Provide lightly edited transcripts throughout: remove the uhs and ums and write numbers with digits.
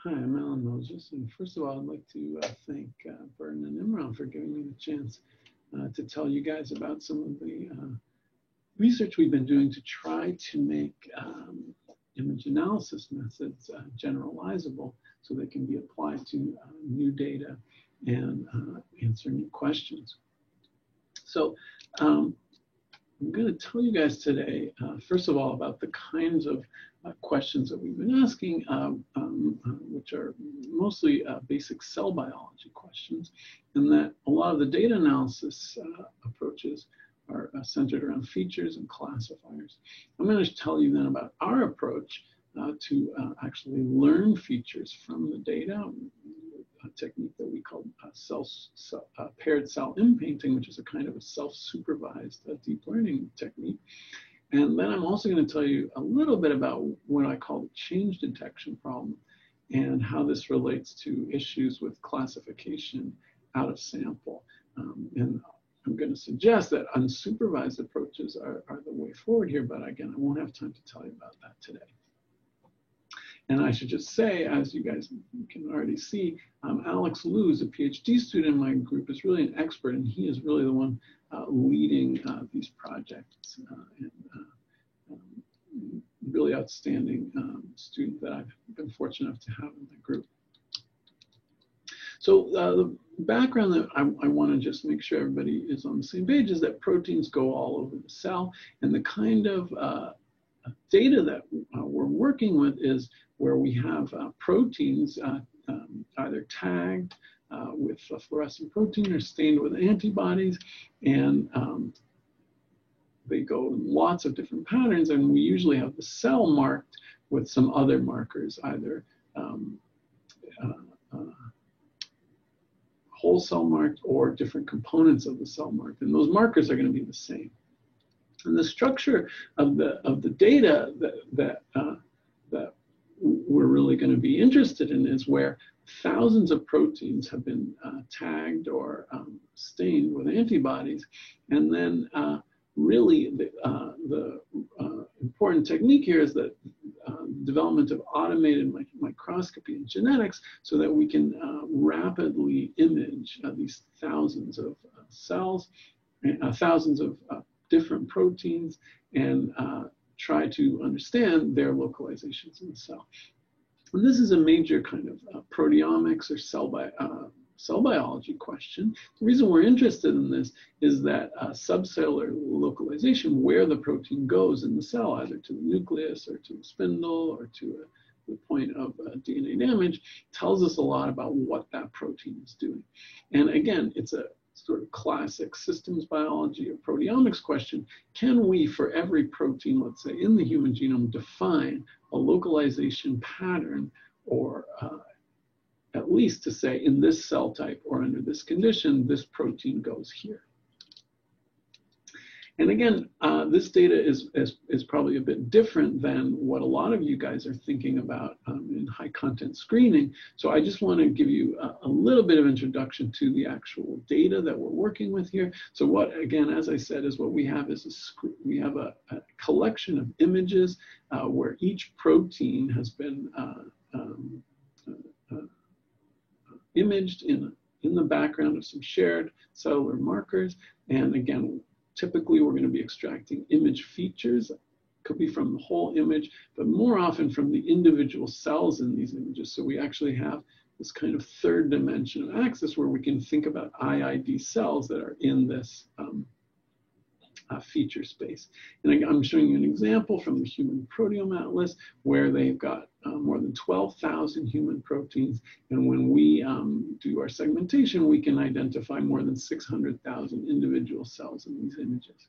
Hi, I'm Alan Moses, and first of all, I'd like to thank Burton and Imran for giving me the chance to tell you guys about some of the research we've been doing to try to make image analysis methods generalizable so they can be applied to new data and answer new questions. So I'm going to tell you guys today, first of all, about the kinds of questions that we've been asking, which are mostly basic cell biology questions, and that a lot of the data analysis approaches are centered around features and classifiers. I'm going to tell you then about our approach to actually learn features from the data, a technique that we call paired cell inpainting, which is a kind of a self-supervised deep learning technique. And then I'm also going to tell you a little bit about what I call the change detection problem and how this relates to issues with classification out of sample. And I'm going to suggest that unsupervised approaches are the way forward here, but again, I won't have time to tell you about that today. And I should just say, as you guys can already see, Alex Liu is a PhD student in my group, is really an expert, and he is really the one leading these projects, and really outstanding student that I've been fortunate enough to have in the group. So the background that I want to just make sure everybody is on the same page is that proteins go all over the cell, and the kind of data that we're working with is where we have proteins either tagged with a fluorescent protein or stained with antibodies, and they go in lots of different patterns, and we usually have the cell marked with some other markers, either whole cell marked or different components of the cell marked, and those markers are going to be the same. And the structure of the data that we're really going to be interested in is where thousands of proteins have been tagged or stained with antibodies, and then really the important technique here is that development of automated microscopy and genetics, so that we can rapidly image these thousands of cells, thousands of different proteins, and try to understand their localizations in the cell. And this is a major kind of proteomics or cell biology question. The reason we're interested in this is that subcellular localization, where the protein goes in the cell, either to the nucleus or to the spindle or to the point of DNA damage, tells us a lot about what that protein is doing. And again, it's a sort of classic systems biology or proteomics question. Can we, for every protein, let's say in the human genome, define a localization pattern, or at least to say in this cell type or under this condition, this protein goes here? And again, this data is probably a bit different than what a lot of you guys are thinking about in high content screening. So I just want to give you a little bit of introduction to the actual data that we're working with here. So what, again, as I said, is what we have is we have a collection of images where each protein has been imaged in the background of some shared cellular markers. And again, typically we're going to be extracting image features. Could be from the whole image, but more often from the individual cells in these images. So we actually have this kind of third dimension of access where we can think about IID cells that are in this feature space. And I'm showing you an example from the Human Proteome Atlas where they've got more than 12,000 human proteins. And when we do our segmentation, we can identify more than 600,000 individual cells in these images.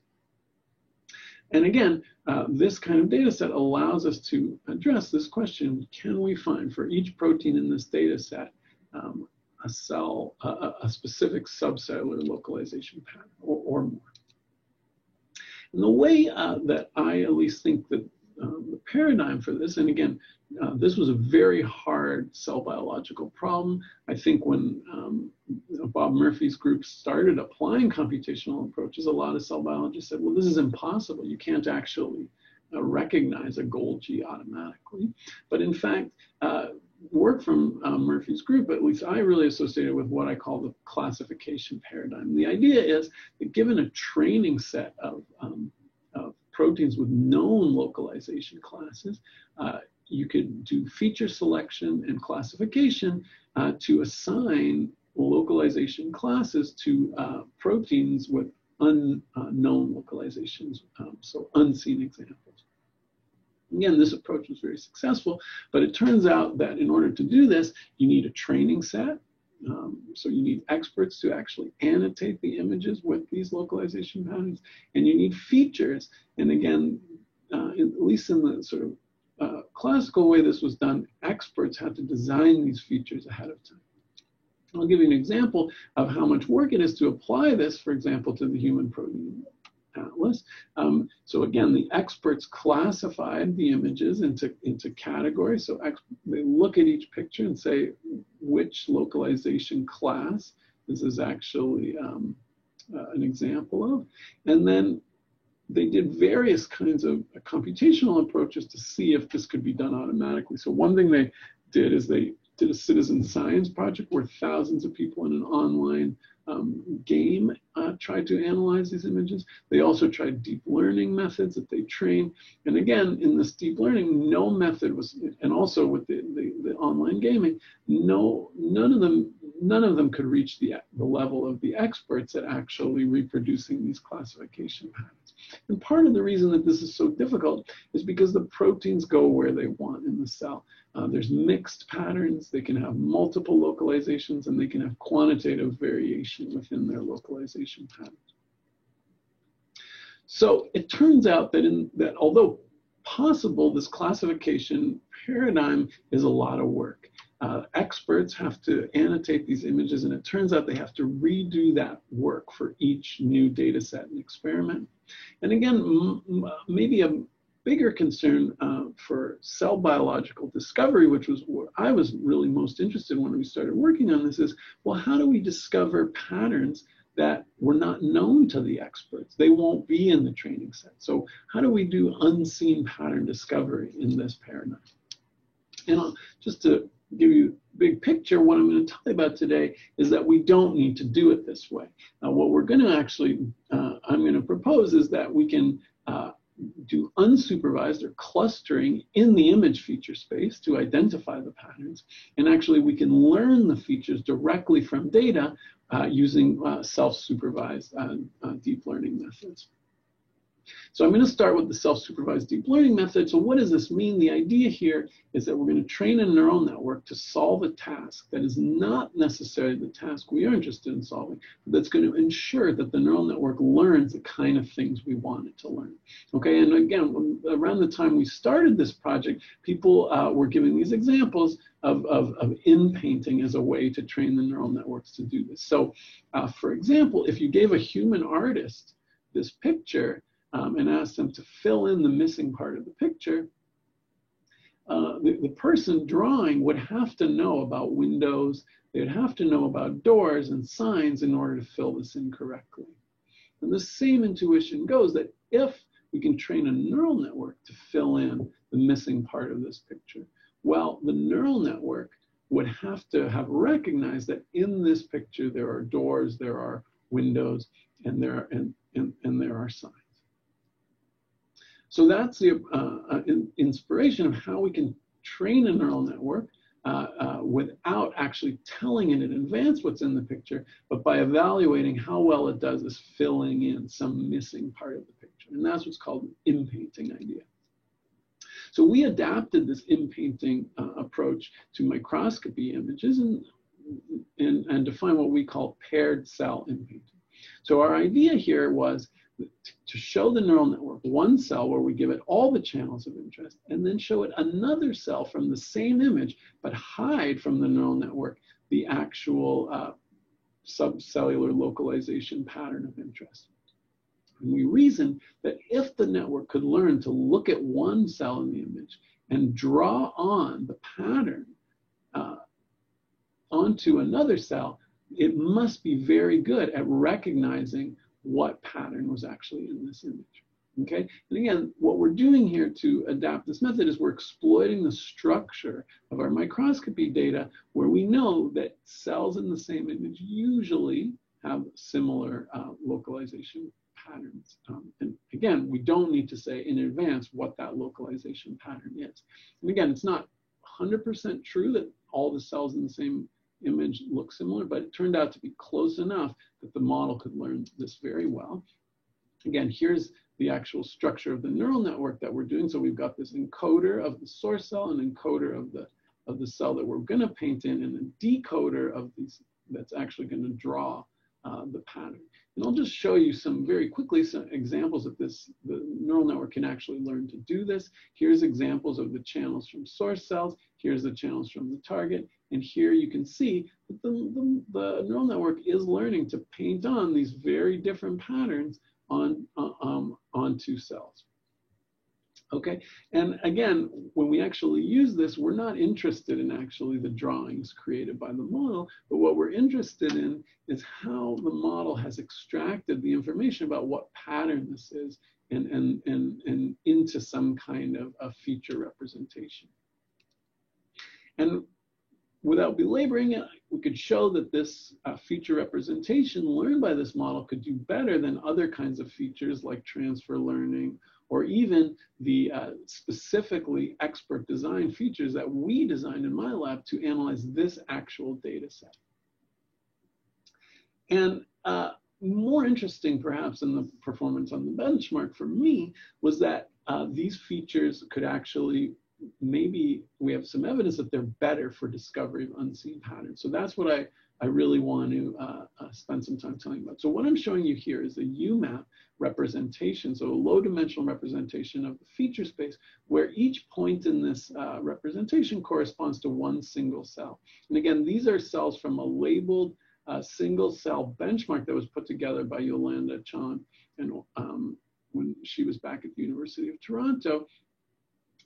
And again, this kind of data set allows us to address this question: can we find for each protein in this data set a specific subcellular localization pattern or more? And the way that I at least think that the paradigm for this, and again, this was a very hard cell biological problem. I think when Bob Murphy's group started applying computational approaches, a lot of cell biologists said, well, this is impossible. You can't actually recognize a Golgi automatically. But in fact, work from Murphy's group, at least I really associate it with what I call the classification paradigm. The idea is that given a training set of proteins with known localization classes, you could do feature selection and classification to assign localization classes to proteins with unknown localizations, so unseen examples. Again, this approach was very successful, but it turns out that in order to do this, you need a training set. So you need experts to actually annotate the images with these localization patterns, and you need features. And again, at least in the sort of classical way this was done, experts had to design these features ahead of time. I'll give you an example of how much work it is to apply this, for example, to the Human Protein Atlas. So again, the experts classified the images into categories. So they look at each picture and say which localization class this is actually an example of. And then they did various kinds of computational approaches to see if this could be done automatically. So one thing they did is they did a citizen science project where thousands of people in an online game tried to analyze these images. They also tried deep learning methods that they trained. And again, in this deep learning, no method was, and also with the online gaming, none of them could reach the level of the experts at actually reproducing these classification patterns. And part of the reason that this is so difficult is because the proteins go where they want in the cell. There's mixed patterns, they can have multiple localizations, and they can have quantitative variation within their localization patterns. So it turns out that although possible, this classification paradigm is a lot of work. Experts have to annotate these images, and it turns out they have to redo that work for each new data set and experiment. And again, maybe a bigger concern for cell biological discovery, which was what I was really most interested in when we started working on this, is, well, how do we discover patterns that were not known to the experts? They won't be in the training set. So how do we do unseen pattern discovery in this paradigm? And just to give you a big picture, what I'm going to tell you about today is that we don't need to do it this way. What we're going to actually, I'm going to propose is that we can do unsupervised or clustering in the image feature space to identify the patterns. And actually, we can learn the features directly from data using self-supervised deep learning methods. So I'm going to start with the self-supervised deep learning method. So what does this mean? The idea here is that we're going to train a neural network to solve a task that is not necessarily the task we are interested in solving, but that's going to ensure that the neural network learns the kind of things we want it to learn. Okay, and again, around the time we started this project, people were giving these examples of in-painting as a way to train the neural networks to do this. So for example, if you gave a human artist this picture, and asked them to fill in the missing part of the picture, the person drawing would have to know about windows, they'd have to know about doors and signs in order to fill this in correctly. And the same intuition goes that if we can train a neural network to fill in the missing part of this picture, well, the neural network would have to have recognized that in this picture there are doors, there are windows, and there are signs. So that's the inspiration of how we can train a neural network without actually telling it in advance what's in the picture, but by evaluating how well it does is filling in some missing part of the picture. And that's what's called an in-painting idea. So we adapted this in-painting approach to microscopy images and define what we call paired cell in-painting. So our idea here was to show the neural network one cell where we give it all the channels of interest, and then show it another cell from the same image, but hide from the neural network the actual subcellular localization pattern of interest. And we reasoned that if the network could learn to look at one cell in the image and draw on the pattern onto another cell, it must be very good at recognizing what pattern was actually in this image. Okay, and again, what we're doing here to adapt this method is we're exploiting the structure of our microscopy data where we know that cells in the same image usually have similar localization patterns. And again, we don't need to say in advance what that localization pattern is. And again, it's not 100% true that all the cells in the same image look similar, but it turned out to be close enough that the model could learn this very well. Again, here's the actual structure of the neural network that we're doing. So we've got this encoder of the source cell, an encoder of the cell that we're going to paint in, and a decoder of these that's actually going to draw the pattern. And I'll just show you very quickly some examples of this. The neural network can actually learn to do this. Here's examples of the channels from source cells. Here's the channels from the target. And here you can see that the neural network is learning to paint on these very different patterns onto cells. Okay, and again, when we actually use this, we're not interested in actually the drawings created by the model, but what we're interested in is how the model has extracted the information about what pattern this is and into some kind of a feature representation. And without belaboring it, we could show that this feature representation learned by this model could do better than other kinds of features like transfer learning, or even the specifically expert design features that we designed in my lab to analyze this actual data set. And more interesting perhaps than the performance on the benchmark for me was that these features could actually, maybe we have some evidence that they're better for discovery of unseen patterns. So that's what I really want to spend some time telling you about. So what I'm showing you here is a UMAP representation, so a low dimensional representation of the feature space where each point in this representation corresponds to one single cell. And again, these are cells from a labeled single cell benchmark that was put together by Yolanda Chan and when she was back at the University of Toronto.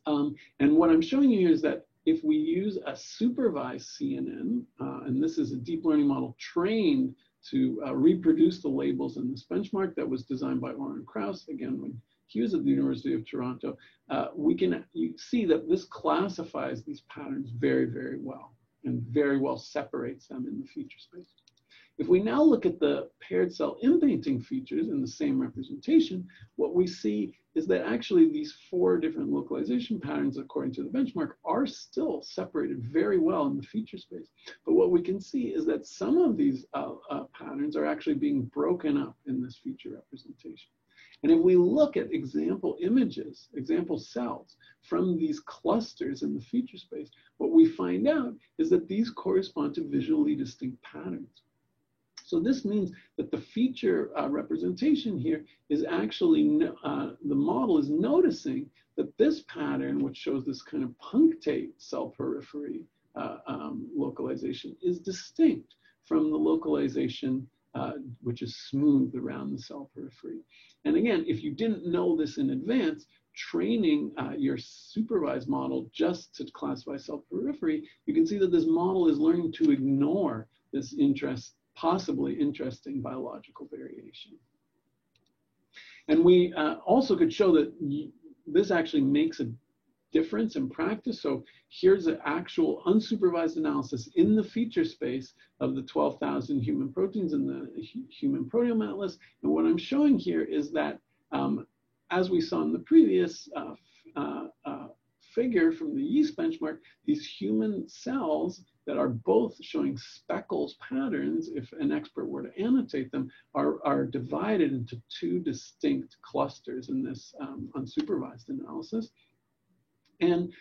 And what I'm showing you here is that if we use a supervised CNN, and this is a deep learning model trained to reproduce the labels in this benchmark that was designed by Oren Krauss, again, when he was at the University of Toronto, you see that this classifies these patterns very, very well and very well separates them in the feature space. If we now look at the paired cell inpainting features in the same representation, what we see is that actually these 4 different localization patterns, according to the benchmark, are still separated very well in the feature space. But what we can see is that some of these patterns are actually being broken up in this feature representation. And if we look at example images, example cells from these clusters in the feature space, what we find out is that these correspond to visually distinct patterns. So this means that the feature representation here is actually, the model is noticing that this pattern, which shows this kind of punctate cell periphery localization, is distinct from the localization which is smooth around the cell periphery. And again, if you didn't know this in advance, training your supervised model just to classify cell periphery, you can see that this model is learning to ignore this possibly interesting biological variation. And we also could show that this actually makes a difference in practice. So here's an actual unsupervised analysis in the feature space of the 12,000 human proteins in the Human Proteome Atlas. And what I'm showing here is that, as we saw in the previous figure from the yeast benchmark, these human cells that are both showing speckles patterns, if an expert were to annotate them, are divided into 2 distinct clusters in this unsupervised analysis. And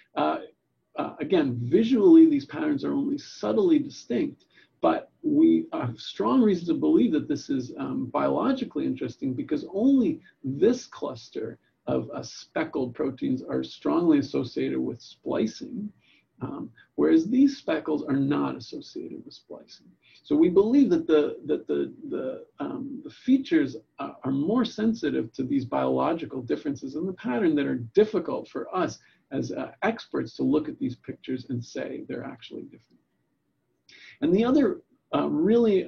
again, visually, these patterns are only subtly distinct, but we have strong reason to believe that this is biologically interesting because only this cluster of speckled proteins are strongly associated with splicing, whereas these speckles are not associated with splicing. So we believe that the features are more sensitive to these biological differences in the pattern that are difficult for us as experts to look at these pictures and say they're actually different. And the other really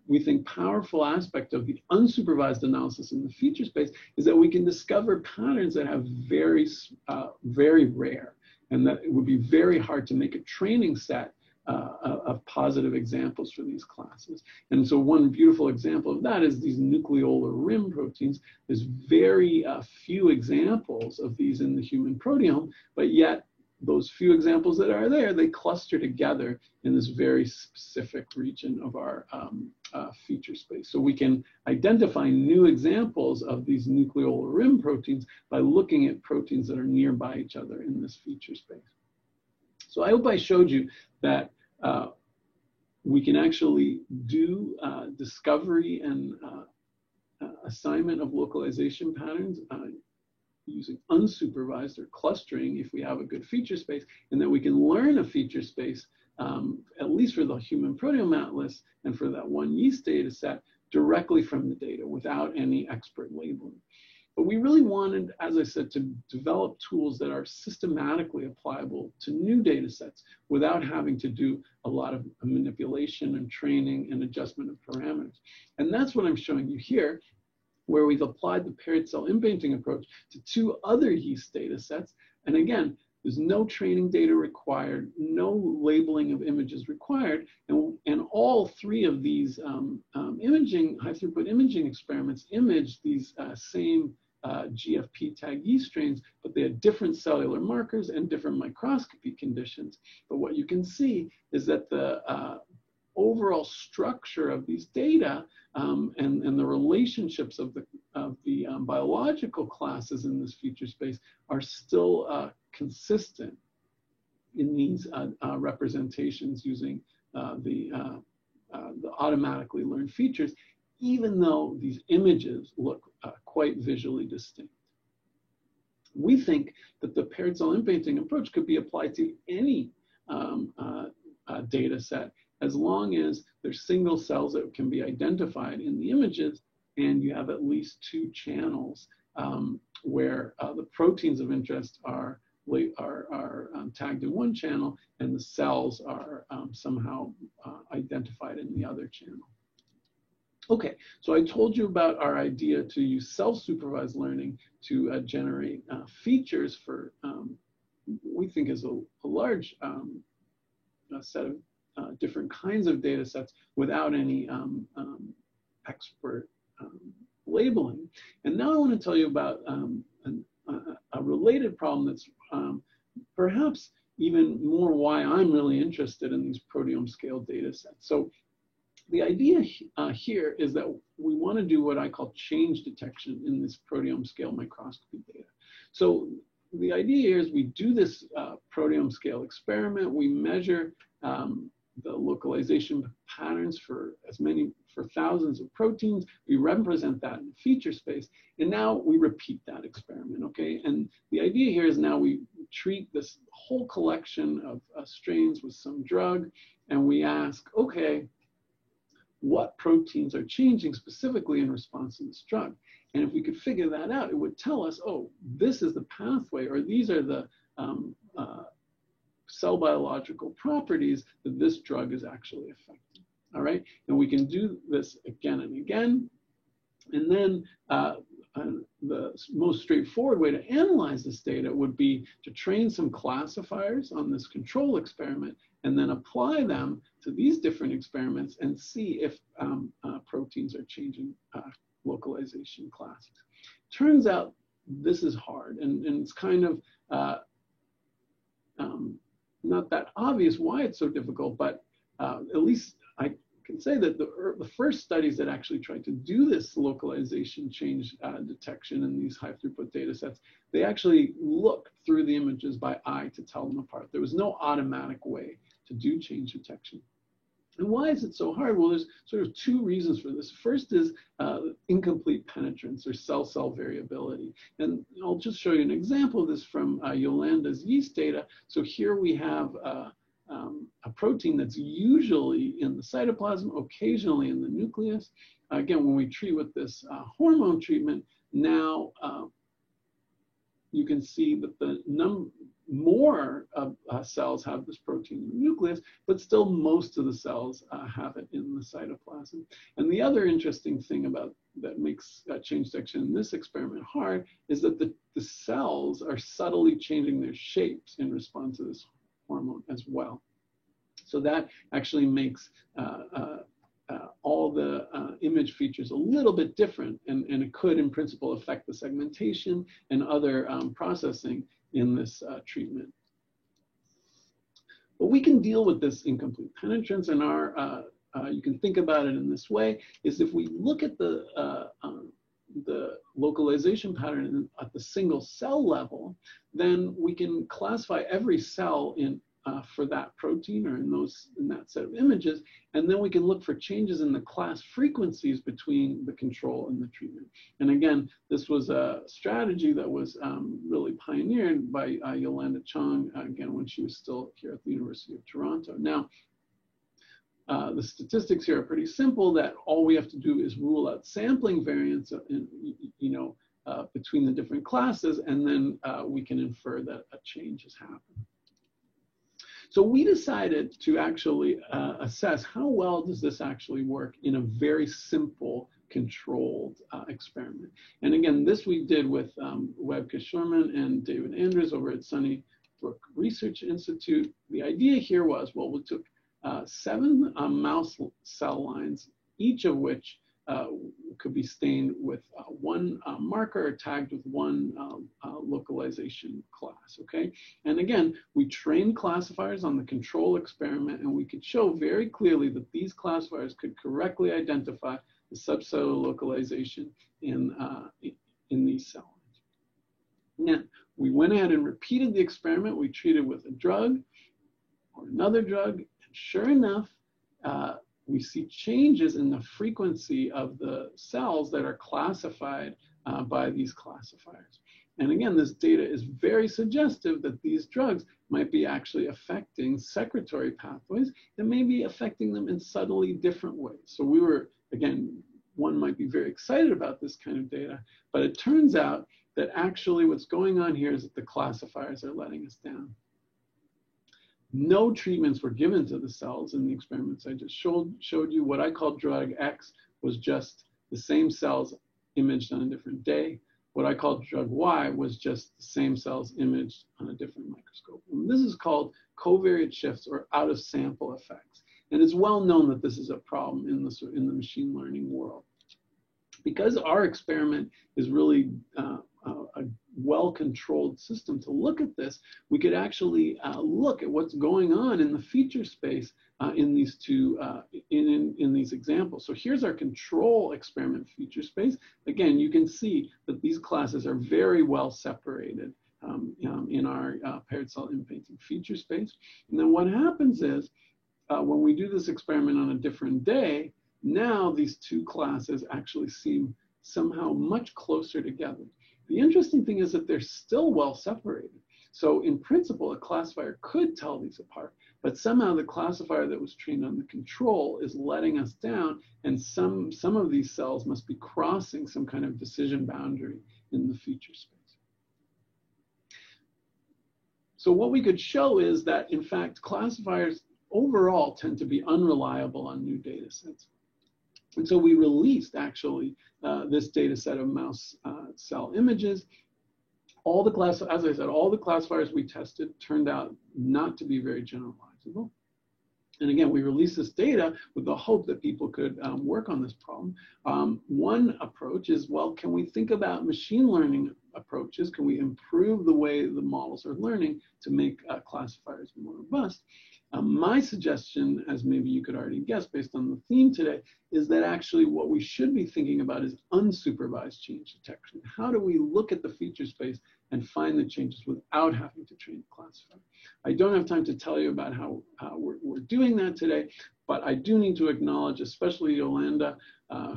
we think, powerful aspect of the unsupervised analysis in the feature space is that we can discover patterns that have very rare, and that it would be very hard to make a training set of positive examples for these classes. And so one beautiful example of that is these nucleolar rim proteins. There's very few examples of these in the human proteome, but yet those few examples that are there, they cluster together in this very specific region of our feature space. So we can identify new examples of these nucleolar rim proteins by looking at proteins that are nearby each other in this feature space. So I hope I showed you that we can actually do discovery and assignment of localization patterns using unsupervised or clustering if we have a good feature space, and that we can learn a feature space, at least for the Human Proteome Atlas and for that one yeast data set, directly from the data without any expert labeling. But we really wanted, as I said, to develop tools that are systematically applicable to new data sets without having to do a lot of manipulation and training and adjustment of parameters. And that's what I'm showing you here, where we've applied the paired cell inpainting approach to 2 other yeast data sets. And again, there's no training data required, no labeling of images required, and all 3 of these high throughput imaging experiments image these same GFP tag yeast strains, but they had different cellular markers and different microscopy conditions. But what you can see is that the overall structure of these data and the relationships of the biological classes in this feature space are still consistent in these representations using the automatically learned features, even though these images look quite visually distinct. We think that the paired cell inpainting approach could be applied to any data set, as long as there's single cells that can be identified in the images, and you have at least 2 channels where the proteins of interest are tagged in one channel, and the cells are somehow identified in the other channel. Okay, so I told you about our idea to use self-supervised learning to generate features for we think is a large set of different kinds of data sets without any expert labeling. And now I want to tell you about a related problem that's perhaps even more why I'm really interested in these proteome scale data sets. So the idea here is that we want to do what I call change detection in this proteome scale microscopy data. So the idea here is we do this proteome scale experiment. We measure the localization patterns for thousands of proteins. We represent that in feature space, and now we repeat that experiment, okay? And the idea here is now we treat this whole collection of strains with some drug, and we ask, okay, what proteins are changing specifically in response to this drug? And if we could figure that out, it would tell us, oh, this is the pathway, or these are the cell biological properties that this drug is actually affecting, all right? And we can do this again and again. And then the most straightforward way to analyze this data would be to train some classifiers on this control experiment and then apply them to these different experiments and see if proteins are changing localization classes. Turns out this is hard, and it's kind of not that obvious why it's so difficult, but at least I can say that the first studies that actually tried to do this localization change detection in these high throughput data sets, they actually looked through the images by eye to tell them apart. There was no automatic way to do change detection. And why is it so hard? Well, there's sort of 2 reasons for this. First is incomplete penetrance or cell-cell variability. And I'll just show you an example of this from Yolanda's yeast data. So here we have a protein that's usually in the cytoplasm, occasionally in the nucleus. Again, when we treat with this hormone treatment, now you can see that more cells have this protein in the nucleus, but still most of the cells have it in the cytoplasm. And the other interesting thing about that makes change detection in this experiment hard is that the cells are subtly changing their shapes in response to this hormone as well. So that actually makes all the image features a little bit different, and it could in principle affect the segmentation and other processing in this treatment. But we can deal with this incomplete penetrance, and you can think about it in this way, is if we look at the localization pattern at the single cell level, then we can classify every cell in for that protein or in that set of images, and then we can look for changes in the class frequencies between the control and the treatment. And again, this was a strategy that was really pioneered by Yolanda Chong, again, when she was still here at the University of Toronto. Now, the statistics here are pretty simple, that all we have to do is rule out sampling variance between the different classes, and then we can infer that a change has happened. So we decided to actually assess how well does this actually work in a very simple controlled experiment. And again, this we did with Webke Schurman and David Andrews over at Sunnybrook Research Institute. The idea here was, well, we took 7 mouse cell lines, each of which could be stained with one marker or tagged with one localization class, okay? And again, we trained classifiers on the control experiment, and we could show very clearly that these classifiers could correctly identify the subcellular localization in these cell lines. Now, we went ahead and repeated the experiment. We treated with a drug or another drug, and sure enough, we see changes in the frequency of the cells that are classified by these classifiers. And again, this data is very suggestive that these drugs might be actually affecting secretory pathways and may be affecting them in subtly different ways. So we were, again, one might be very excited about this kind of data, but it turns out that actually what's going on here is that the classifiers are letting us down. No treatments were given to the cells in the experiments I just showed you. What I called drug X was just the same cells imaged on a different day. What I called drug Y was just the same cells imaged on a different microscope. And this is called covariate shifts or out of sample effects. And it's well known that this is a problem in the machine learning world. Because our experiment is really a well-controlled system to look at this, we could actually look at what's going on in the feature space in these two, in these examples. So here's our control experiment feature space. Again, you can see that these classes are very well separated in our paired cell implanting feature space. And then what happens is when we do this experiment on a different day, now these two classes actually seem somehow much closer together. The interesting thing is that they're still well separated. So in principle, a classifier could tell these apart, but somehow the classifier that was trained on the control is letting us down, and some of these cells must be crossing some kind of decision boundary in the feature space. So what we could show is that, in fact, classifiers overall tend to be unreliable on new data sets. And so we released actually this data set of mouse cell images. All the as I said, all the classifiers we tested turned out not to be very generalizable. And again, we released this data with the hope that people could work on this problem. One approach is, well, can we think about machine learning approaches? Can we improve the way the models are learning to make classifiers more robust? My suggestion, as maybe you could already guess based on the theme today, is that actually what we should be thinking about is unsupervised change detection. How do we look at the feature space and find the changes without having to train the classifier? I don't have time to tell you about how we're doing that today, but I do need to acknowledge especially Yolanda,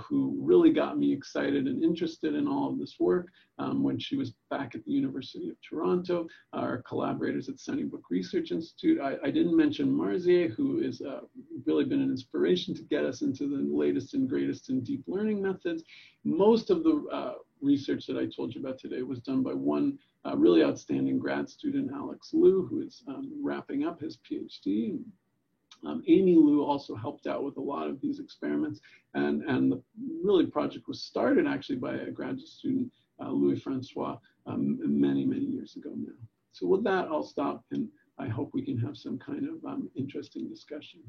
who really got me excited and interested in all of this work when she was back at the University of Toronto, our collaborators at Sunnybrook Research Institute. I didn't mention Marzieh, who is really been an inspiration to get us into the latest and greatest in deep learning methods. Most of the research that I told you about today was done by one really outstanding grad student, Alex Liu, who is wrapping up his PhD. Amy Liu also helped out with a lot of these experiments, and the really project was started actually by a graduate student, Louis Francois, many years ago now. So with that, I'll stop, and I hope we can have some kind of interesting discussion.